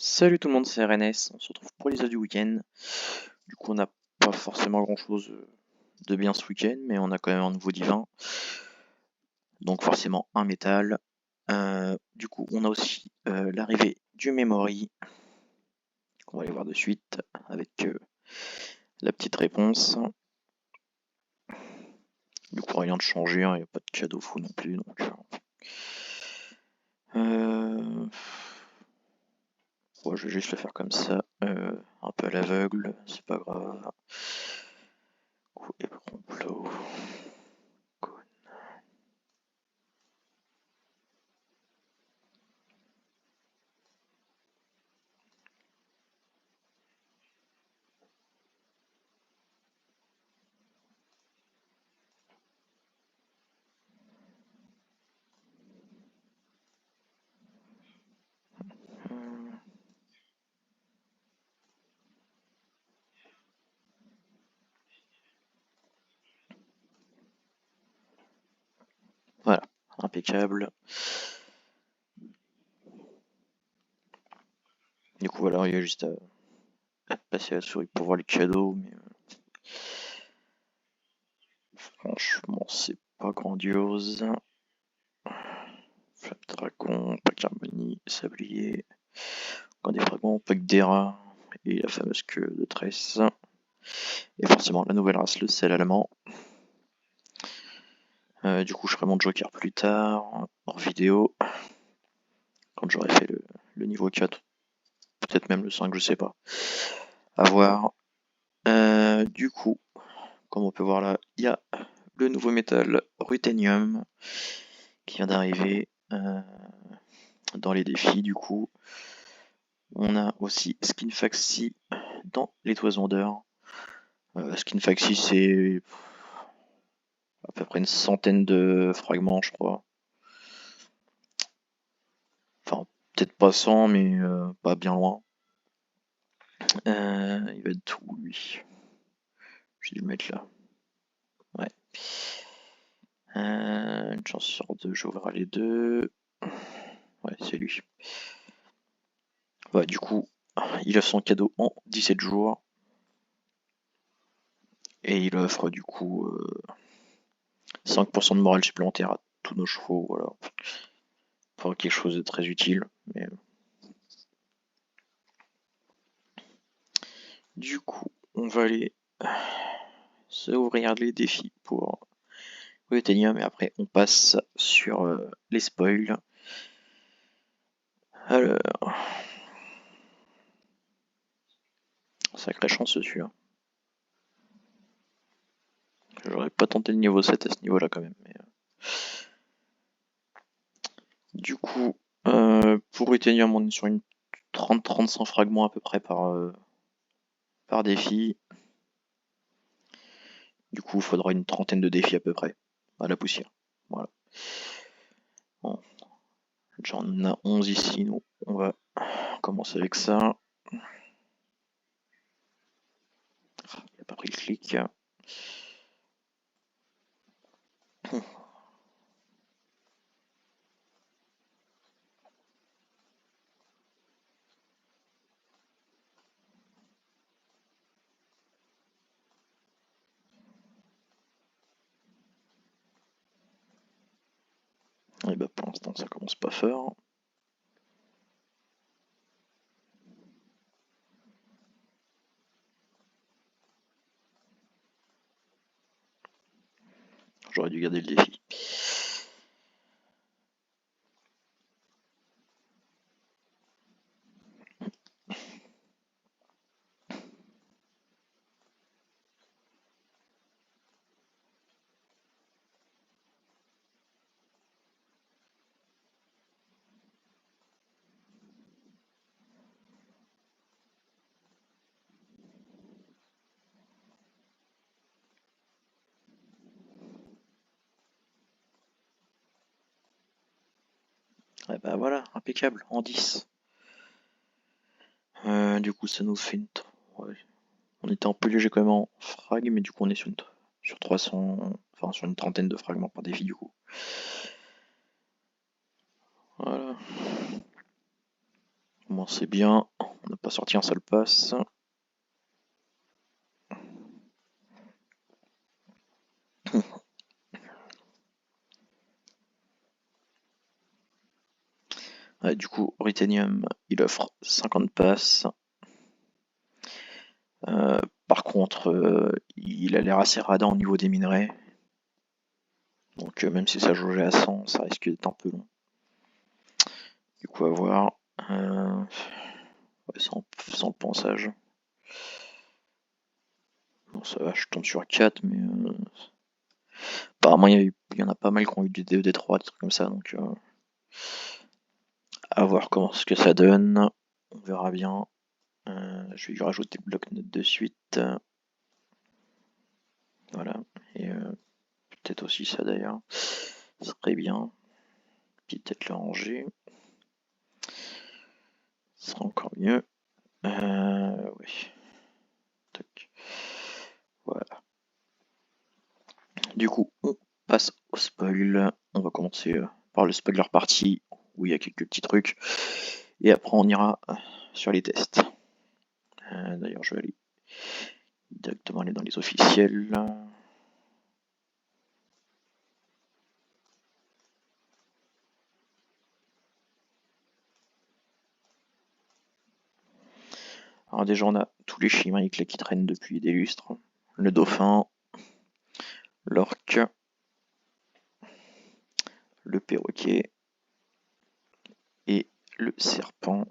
Salut tout le monde, c'est RNS, on se retrouve pour les du week-end. Du coup on n'a pas forcément grand chose de bien ce week-end, mais on a quand même un nouveau divin. Donc forcément un métal. Du coup on a aussi l'arrivée du Memory, qu'on va aller voir de suite avec la petite réponse. Du coup rien de changé, il n'y a pas de cadeau fou non plus. Donc, ouais, je vais juste le faire comme ça, un peu à l'aveugle, c'est pas grave. Coup et complot. Voilà, impeccable. Du coup, voilà, il y a juste à passer la souris pour voir les cadeaux, mais franchement, c'est pas grandiose. Flamme Dragon, Pack Harmonie, Sablier, encore des fragments, Pack Dera et la fameuse queue de tresse. Et forcément, la nouvelle race, le sel allemand. Du coup, je ferai mon Joker plus tard, en vidéo, quand j'aurai fait le niveau 4, peut-être même le 5, je sais pas. À voir. Du coup, comme on peut voir là, il y a le nouveau métal Ruthenium qui vient d'arriver dans les défis. Du coup, on a aussi Skinfaxi dans les toisons d'or. Skinfaxi, c'est à peu près une centaine de fragments, je crois. Enfin, peut-être pas 100, mais pas bien loin. Il va être où, lui? J'ai dû le mettre là. Ouais. Une chance sur deux, j'ouvrirai les deux. Ouais, c'est lui. Ouais, du coup, il a son cadeau en 17 jours. Et il offre du coup 5% de morale supplémentaire à tous nos chevaux. Voilà. Pas quelque chose de très utile. Mais... Du coup, on va aller se ouvrir les défis pour Euthénium et après on passe sur les spoils. Alors, sacrée chance celui-là. J'aurais pas tenté le niveau 7 à ce niveau-là quand même. Mais, du coup, pour Euthénium, on est sur une 30-35 fragments à peu près par défi. Du coup, il faudra une trentaine de défis à peu près à la poussière. Voilà. Bon. J'en ai 11 ici, nous. On va commencer avec ça. Il n'a pas pris le clic. Et bah pour l'instant, ça commence pas fort. J'aurais dû garder le défi. Et bah voilà, impeccable, en 10. Du coup, ça nous fait une... Ouais. On était un peu léger quand même en frag, mais du coup, on est sur 300... Enfin, sur une trentaine de fragments par défi, du coup. Voilà. Bon, c'est bien. On n'a pas sorti un seul pass. Ouais, du coup, Ruthenium, il offre 50 passes. Par contre, il a l'air assez radin au niveau des minerais. Donc même si ça jaugeait à 100, ça risque d'être un peu long. Du coup, à voir. Ouais, sans le ponçage. Bon, ça va, je tombe sur 4, mais apparemment, il y en a pas mal qui ont eu des D3, des trucs comme ça, donc à voir comment ce que ça donne. On verra bien. Je vais lui rajouter bloc-notes de suite. Voilà. Et peut-être aussi ça d'ailleurs. Ce serait bien. Peut-être le ranger. Ce sera encore mieux. Oui. Tac. Voilà. Du coup, on passe au spoil. On va commencer par le spoiler partie où il y a quelques petits trucs. Et après, on ira sur les tests. D'ailleurs, je vais aller directement aller dans les officiels. Alors déjà, on a tous les chimériques là qui traînent depuis des lustres. Le dauphin, l'orque, le perroquet et le serpent.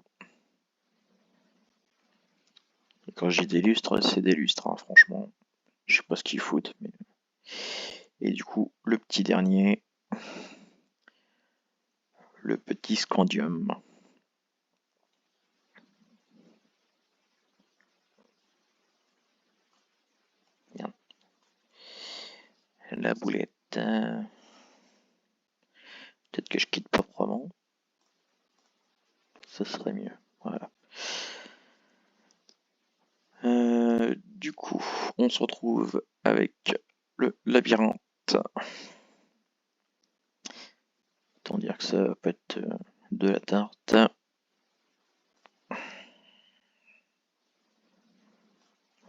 Et quand je dis des lustres, c'est des lustres, hein, franchement. Je sais pas ce qu'ils foutent. Mais... Et du coup, le petit dernier, le petit scandium. Bien. La boulette. Peut-être que je quitte proprement. Ça serait mieux. Voilà. Du coup, on se retrouve avec le labyrinthe. Autant dire que ça peut être de la tarte. On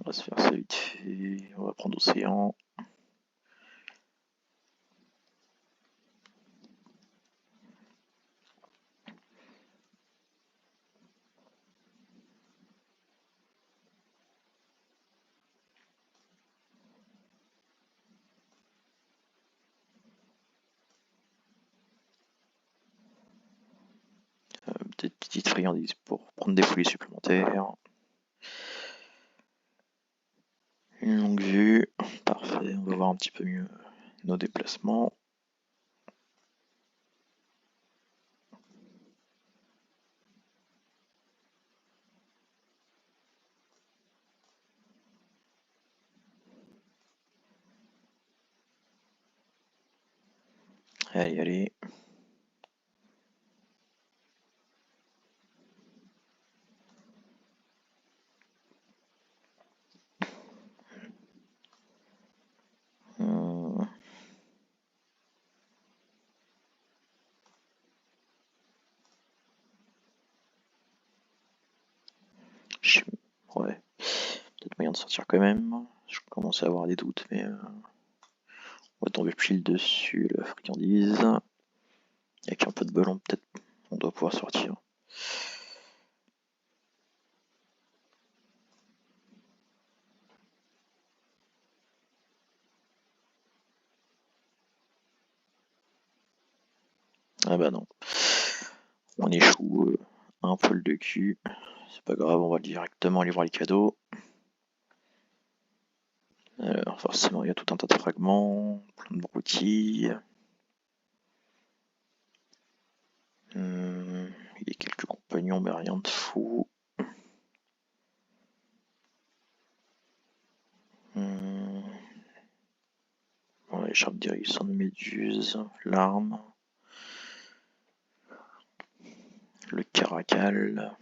va se faire ça vite fait. On va prendre Océan. Peut-être petite friandise pour prendre des fouilles supplémentaires. Une longue vue. Parfait. On va voir un petit peu mieux nos déplacements. Allez, allez. Ouais. Peut-être moyen de sortir quand même. Je commence à avoir des doutes, mais on va tomber pile dessus la friandise. Avec un peu de ballon, peut-être on doit pouvoir sortir. Ah bah non. On échoue un poil de cul. C'est pas grave, on va directement aller voir les cadeaux. Alors forcément, il y a tout un tas de fragments, plein de broutilles. Il y a quelques compagnons, mais rien de fou. Bon, l'écharpe d'irrigation de méduse, l'arme, le caracal,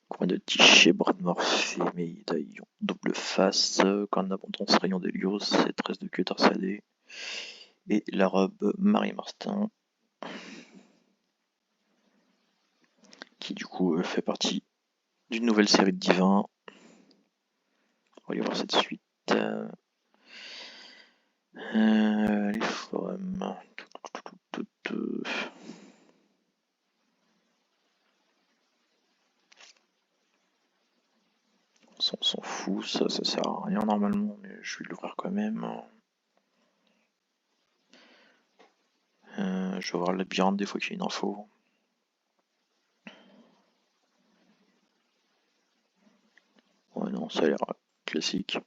coin de tichet, bras de morphée, médaillon, double face, corne d'abondance, rayon d'Hélios, 13 de queue torsadée, et la robe Marie-Martin, qui du coup fait partie d'une nouvelle série de divins. On va aller voir cette suite. Les forums. On s'en fout, ça sert à rien normalement, mais je vais l'ouvrir quand même. Je vais voir le labyrinthe des fois qu'il y a une info. Ouais, non, ça a l'air classique.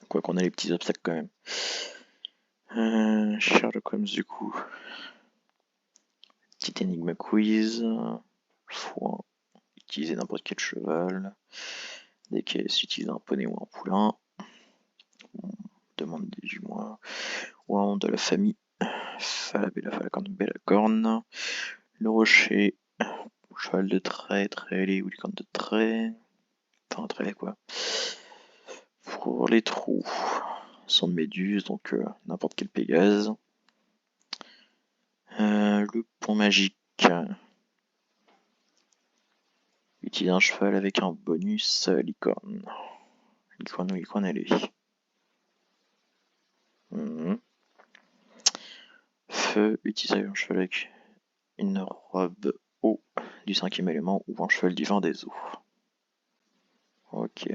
Quoi qu'on a les petits obstacles quand même. Sherlock Holmes du coup. Petite énigme quiz. Foin. Utiliser n'importe quel cheval. Des caisses, utiliser un poney ou un poulain. Demande du moins. Ouin de la famille. Falabella, Falcon, Bellacorne. Le rocher. Cheval de trait, trait, ou licorne de trait. Enfin, trait quoi. Pour les trous. Sang de méduse, donc n'importe quel Pégase. Le pont magique. Utiliser un cheval avec un bonus licorne. Licorne ou licorne elle est. Feu, utiliser un cheval avec une robe eau du 5e élément ou un cheval divin des eaux. Ok.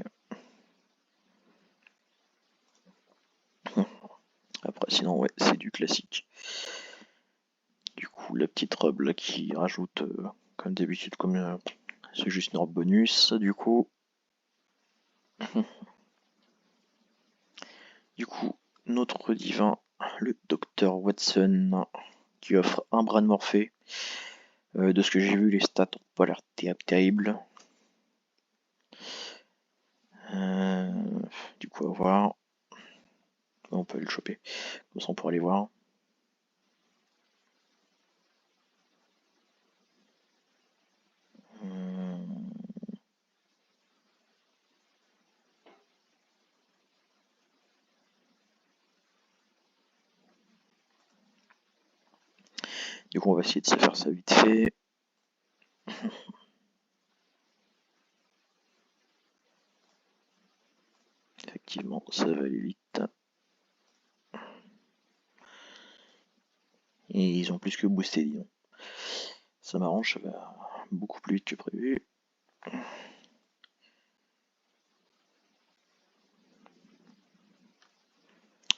Après, sinon, ouais, c'est du classique. Du coup, la petite robe là qui rajoute, comme d'habitude, comme c'est juste une robe bonus, du coup. Du coup, notre divin, le docteur Watson, qui offre un bras de Morphée. De ce que j'ai vu, les stats n'ont pas l'air terribles. Du coup, à voir. On peut aller le choper. Comme ça, on pourra aller voir. Du coup, on va essayer de se faire ça vite fait. Effectivement, ça va aller vite. Et ils ont plus que boosté, disons. Ça m'arrange, ça va beaucoup plus vite que prévu.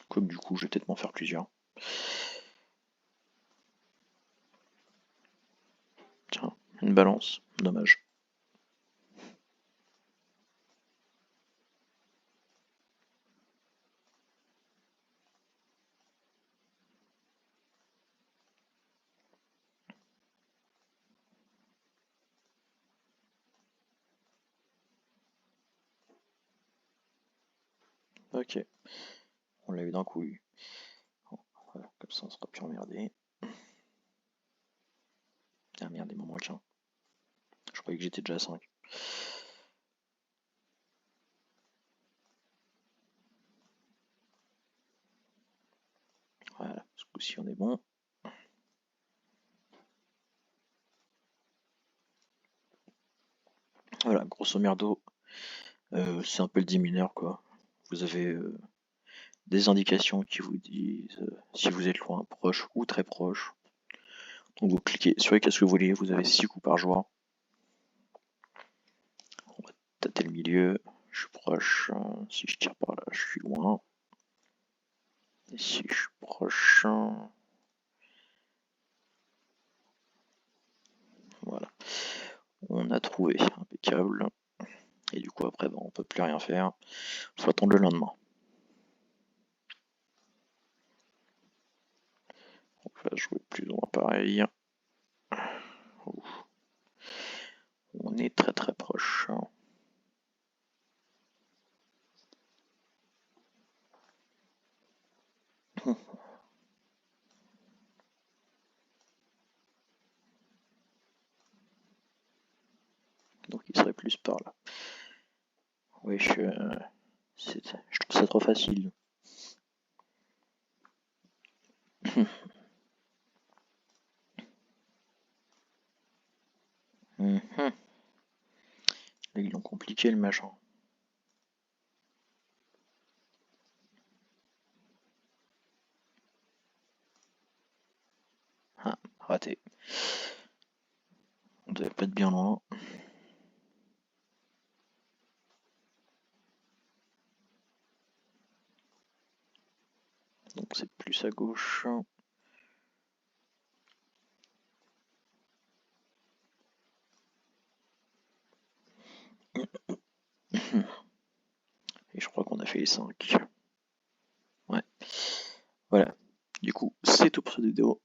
Comme du coup, je vais peut-être m'en faire plusieurs. Tiens, une balance, dommage. Ok, on l'a eu d'un coup. Bon, voilà, comme ça on sera plus emmerdé. Ah merde, il m'en manque un. Je croyais que j'étais déjà à 5. Voilà, ce coup-ci on est bon. Voilà, grosso merdo, c'est un peu le diminueur quoi. Vous avez des indications qui vous disent si vous êtes loin, proche ou très proche. Donc vous cliquez sur les qu'est-ce que vous voulez, vous avez 6 coups par joueur. On va tâter le milieu, je suis proche, si je tire par là, je suis loin. Et si je suis proche, voilà. On a trouvé, impeccable. Et du coup après on peut plus rien faire. Faut attendre le lendemain. On va jouer plus ou moins pareil. On est très très proche. Donc il serait plus par là. Oui, je trouve ça trop facile. compliqué le machin. Ah, raté. On devait pas être bien loin. Donc c'est plus à gauche. Et je crois qu'on a fait les 5. Ouais. Voilà. Du coup, c'est tout pour cette vidéo.